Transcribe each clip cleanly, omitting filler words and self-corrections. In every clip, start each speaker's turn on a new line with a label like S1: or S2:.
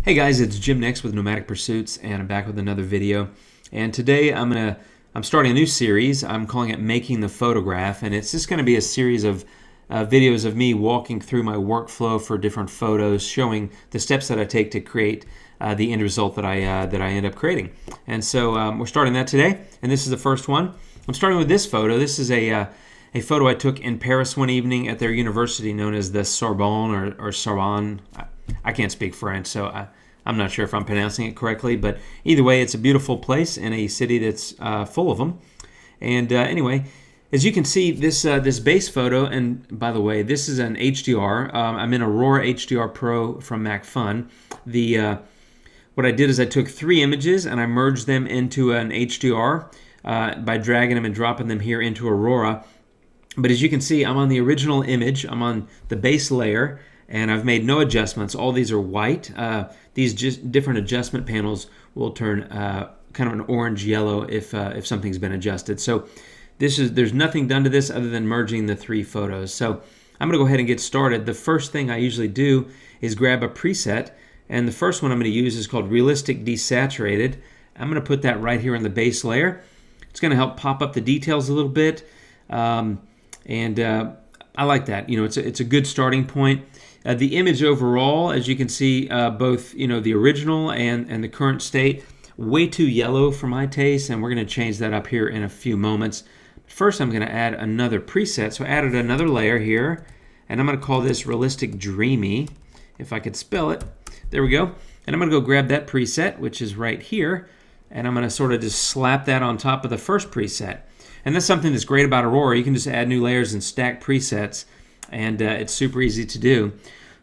S1: Hey guys, it's Jim Nix with Nomadic Pursuits, and I'm back with another video. And today I'm starting a new series. I'm calling it Making the Photograph, and it's just going to be a series of videos of me walking through my workflow for different photos, showing the steps that I take to create the end result that I end up creating. And so we're starting that today, and this is the first one. I'm starting with this photo. This is a photo I took in Paris one evening at their university known as the Sorbonne or Sorbonne. I can't speak French, so I'm not sure if I'm pronouncing it correctly, but either way, it's a beautiful place in a city that's full of them. And anyway, as you can see, this base photo, and by the way, this is an HDR. I'm in Aurora HDR Pro from MacFun. What I did is I took 3 images and I merged them into an HDR by dragging them and dropping them here into Aurora. But as you can see, I'm on the original image. I'm on the base layer, and I've made no adjustments. All these are white. These just different adjustment panels will turn kind of an orange yellow if something's been adjusted. So there's nothing done to this other than merging the 3 photos. So I'm going to go ahead and get started. The first thing I usually do is grab a preset, and the first one I'm going to use is called Realistic Desaturated. I'm going to put that right here on the base layer. It's going to help pop up the details a little bit, and I like that. You know, it's a good starting point. The image overall, as you can see, both the original and the current state, way too yellow for my taste, and we're going to change that up here in a few moments. First, I'm going to add another preset. So I added another layer here, and I'm going to call this Realistic Dreamy, if I could spell it. There we go. And I'm going to go grab that preset, which is right here, and I'm going to sort of just slap that on top of the first preset. And that's something that's great about Aurora. You can just add new layers and stack presets, and it's super easy to do.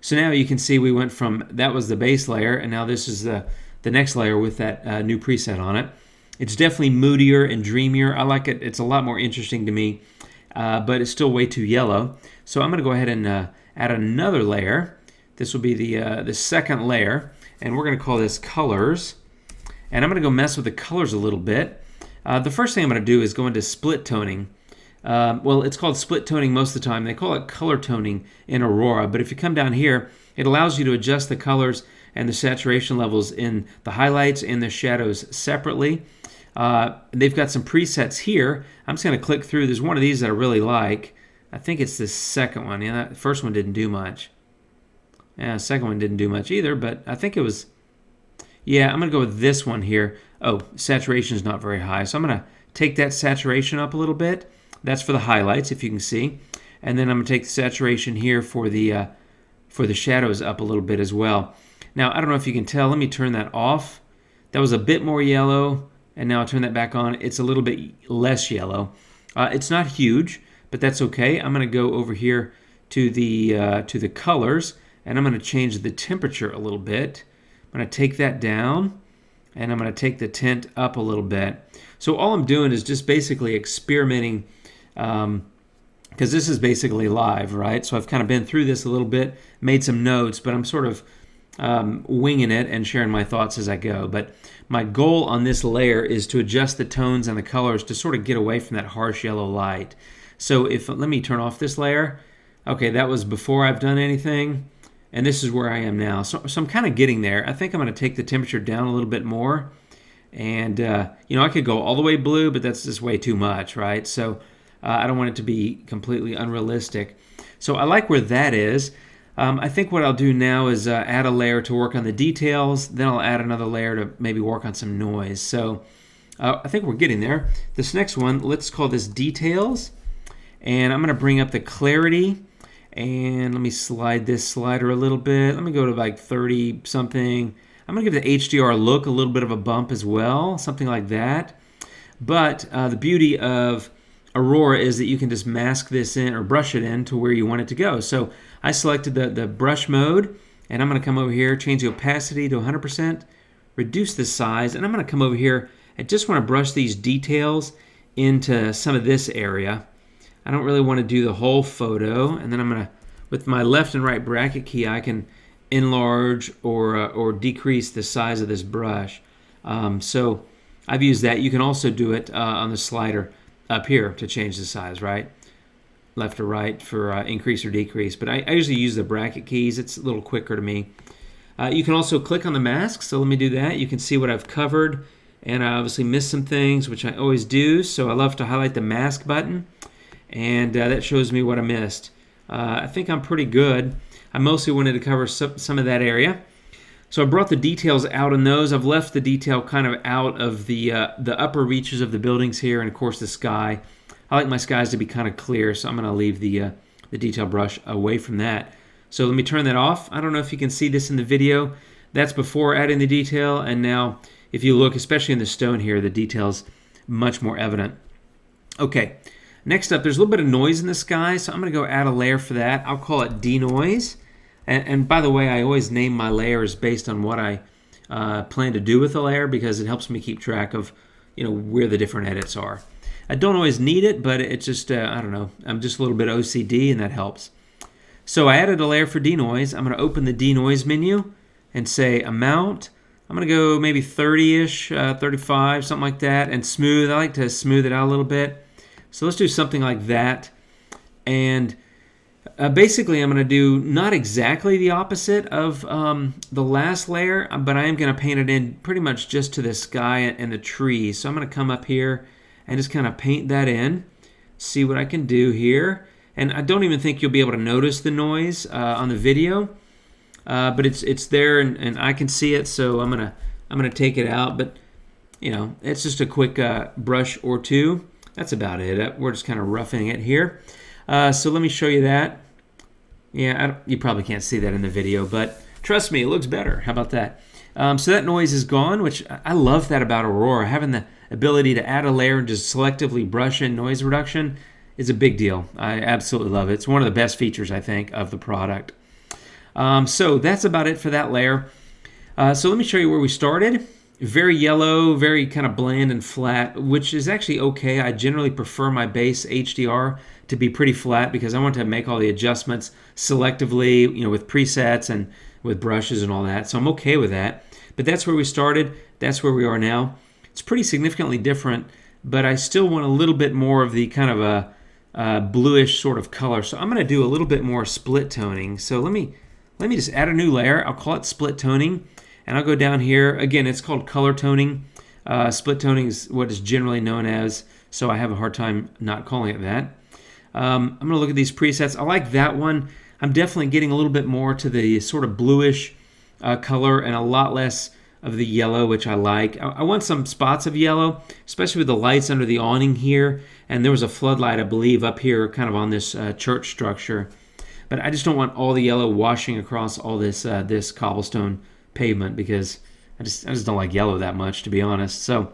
S1: So now you can see we went from, that was the base layer, and now this is the next layer with that new preset on it. It's definitely moodier and dreamier. I like it. It's a lot more interesting to me, but it's still way too yellow. So I'm going to go ahead and add another layer. This will be the second layer, and we're going to call this Colors. And I'm going to go mess with the colors a little bit. The first thing I'm going to do is go into split toning. Well, it's called split toning most of the time. They call it color toning in Aurora, but if you come down here, it allows you to adjust the colors and the saturation levels in the highlights and the shadows separately. They've got some presets here. I'm just going to click through. There's one of these that I really like. I think it's the second one. Yeah, the first one didn't do much. Yeah, the second one didn't do much either, but I think it was... Yeah, I'm going to go with this one here. Oh, saturation is not very high, so I'm going to take that saturation up a little bit. That's for the highlights, if you can see. And then I'm going to take the saturation here for the shadows up a little bit as well. Now, I don't know if you can tell. Let me turn that off. That was a bit more yellow, and now I'll turn that back on. It's a little bit less yellow. It's not huge, but that's okay. I'm going to go over here to the colors, and I'm going to change the temperature a little bit. I'm going to take that down, and I'm going to take the tint up a little bit. So all I'm doing is just basically experimenting, because this is basically live, right? So I've kind of been through this a little bit, made some notes, but I'm sort of winging it and sharing my thoughts as I go. But my goal on this layer is to adjust the tones and the colors to sort of get away from that harsh yellow light. So let me turn off this layer. Okay, that was before I've done anything. And this is where I am now. So I'm kind of getting there. I think I'm going to take the temperature down a little bit more. And, I could go all the way blue, but that's just way too much, right? So I don't want it to be completely unrealistic. So I like where that is. I think what I'll do now is add a layer to work on the details. Then I'll add another layer to maybe work on some noise. So I think we're getting there. This next one, let's call this Details. And I'm going to bring up the clarity. And let me slide this slider a little bit. Let me go to like 30 something. I'm going to give the HDR look a little bit of a bump as well, something like that. But the beauty of Aurora is that you can just mask this in or brush it in to where you want it to go. So I selected the brush mode, and I'm going to come over here, change the opacity to 100%, reduce the size, and I'm going to come over here. I just want to brush these details into some of this area. I don't really want to do the whole photo, and then I'm going to, with my left and right bracket key, I can enlarge or decrease the size of this brush. So I've used that. You can also do it on the slider up here to change the size, right? Left or right for increase or decrease. But I usually use the bracket keys. It's a little quicker to me. You can also click on the mask, so let me do that. You can see what I've covered, and I obviously missed some things, which I always do, so I love to highlight the mask button, and that shows me what I missed. I think I'm pretty good. I mostly wanted to cover some of that area. So I brought the details out on those. I've left the detail kind of out of the upper reaches of the buildings here, and of course the sky. I like my skies to be kind of clear, so I'm going to leave the detail brush away from that. So let me turn that off. I don't know if you can see this in the video. That's before adding the detail, and now if you look, especially in the stone here, the detail's much more evident. Okay, next up, there's a little bit of noise in the sky, so I'm going to go add a layer for that. I'll call it denoise. And by the way, I always name my layers based on what I plan to do with the layer, because it helps me keep track of where the different edits are. I don't always need it, but it's just, I don't know, I'm just a little bit OCD, and that helps. So I added a layer for denoise. I'm going to open the denoise menu and say amount. I'm going to go maybe 30-ish, 35, something like that, and smooth. I like to smooth it out a little bit. So let's do something like that. And basically, I'm going to do not exactly the opposite of the last layer, but I am going to paint it in pretty much just to the sky and the trees. So I'm going to come up here and just kind of paint that in, see what I can do here. And I don't even think you'll be able to notice the noise on the video, but it's there, and I can see it. So I'm gonna take it out. But it's just a quick brush or two. That's about it. We're just kind of roughing it here. So let me show you that. Yeah, you probably can't see that in the video, but trust me, it looks better. How about that? So that noise is gone, which I love that about Aurora. Having the ability to add a layer and just selectively brush in noise reduction is a big deal. I absolutely love it. It's one of the best features, I think, of the product. So that's about it for that layer. So let me show you where we started. Very yellow, very kind of bland and flat, which is actually okay. I generally prefer my base HDR to be pretty flat, because I want to make all the adjustments selectively, with presets and with brushes and all that. So I'm okay with that. But that's where we started. That's where we are now. It's pretty significantly different, but I still want a little bit more of the kind of a bluish sort of color. So I'm going to do a little bit more split toning. So let me just add a new layer. I'll call it split toning, and I'll go down here. Again, it's called color toning. Split toning is what is generally known as, so I have a hard time not calling it that. I'm going to look at these presets. I like that one. I'm definitely getting a little bit more to the sort of bluish color and a lot less of the yellow, which I like. I want some spots of yellow, especially with the lights under the awning here. And there was a floodlight, I believe, up here kind of on this church structure. But I just don't want all the yellow washing across all this this cobblestone pavement, because I just don't like yellow that much, to be honest. So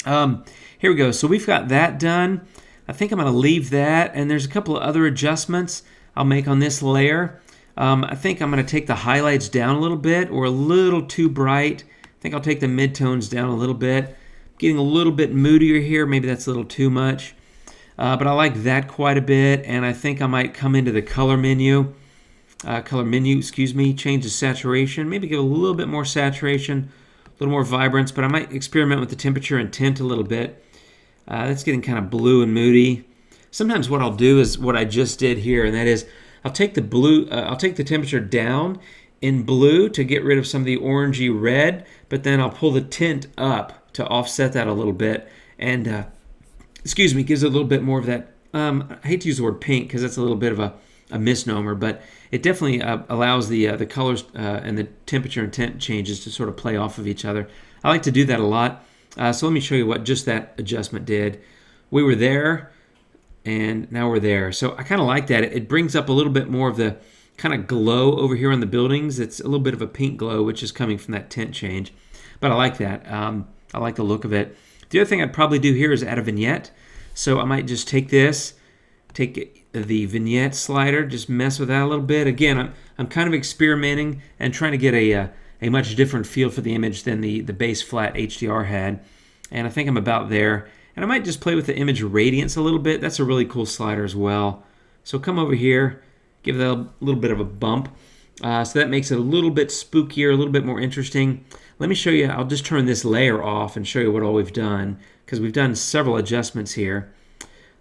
S1: here we go. So we've got that done. I think I'm going to leave that. And there's a couple of other adjustments I'll make on this layer. I think I'm going to take the highlights down a little bit, or a little too bright. I think I'll take the midtones down a little bit. Getting a little bit moodier here. Maybe that's a little too much. But I like that quite a bit. And I think I might come into the color menu. Change the saturation. Maybe give a little bit more saturation, a little more vibrance. But I might experiment with the temperature and tint a little bit. That's getting kind of blue and moody. Sometimes what I'll do is what I just did here, and that is I'll take the blue. I'll take the temperature down in blue to get rid of some of the orangey red, but then I'll pull the tint up to offset that a little bit, and gives it a little bit more of that. I hate to use the word pink because that's a little bit of a misnomer, but it definitely allows the colors and the temperature and tint changes to sort of play off of each other. I like to do that a lot. So let me show you what just that adjustment did. We were there, and now we're there. So I kind of like that. It brings up a little bit more of the kind of glow over here on the buildings. It's a little bit of a pink glow, which is coming from that tint change. But I like that. I like the look of it. The other thing I'd probably do here is add a vignette. So I might just take this, take the vignette slider, just mess with that a little bit. Again, I'm kind of experimenting and trying to get a much different feel for the image than the base flat HDR had. And I think I'm about there. And I might just play with the image radiance a little bit. That's a really cool slider as well. So come over here, give that a little bit of a bump. So that makes it a little bit spookier, a little bit more interesting. Let me show you. I'll just turn this layer off and show you what all we've done, because we've done several adjustments here.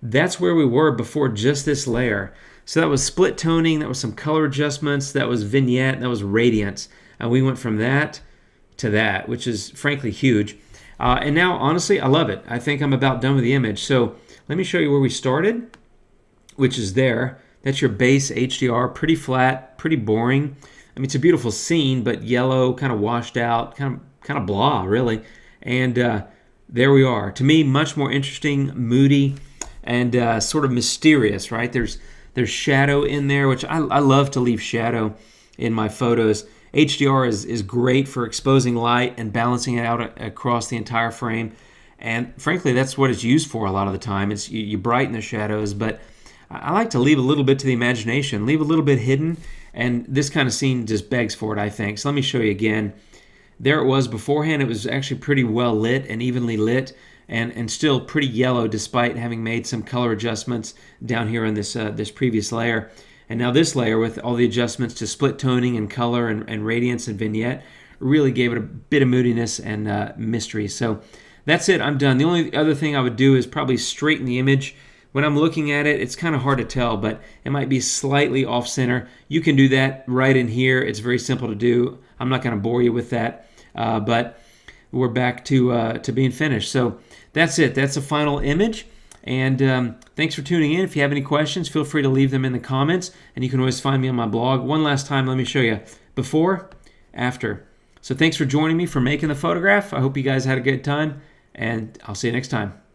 S1: That's where we were before just this layer. So that was split toning, that was some color adjustments, that was vignette, that was radiance. And we went from that to that, which is frankly huge. And now, honestly, I love it. I think I'm about done with the image. So let me show you where we started, which is there. That's your base HDR, pretty flat, pretty boring. I mean, it's a beautiful scene, but yellow, kind of washed out, kind of blah, really. And there we are. To me, much more interesting, moody, and sort of mysterious, right? There's shadow in there, which I love to leave shadow in my photos. HDR is great for exposing light and balancing it out across the entire frame. And frankly, that's what it's used for a lot of the time. It's you brighten the shadows, but I like to leave a little bit to the imagination, leave a little bit hidden, and this kind of scene just begs for it, I think. So let me show you again. There it was beforehand. It was actually pretty well lit and evenly lit, and still pretty yellow despite having made some color adjustments down here in this previous layer. And now this layer, with all the adjustments to split toning and color and radiance and vignette, really gave it a bit of moodiness and mystery. So that's it. I'm done. The only other thing I would do is probably straighten the image. When I'm looking at it, it's kind of hard to tell, but it might be slightly off center. You can do that right in here. It's very simple to do. I'm not going to bore you with that, but we're back to being finished. So that's it. That's the final image. And thanks for tuning in. If you have any questions, feel free to leave them in the comments. And you can always find me on my blog. One last time, let me show you before, after. So thanks for joining me for making the photograph. I hope you guys had a good time, and I'll see you next time.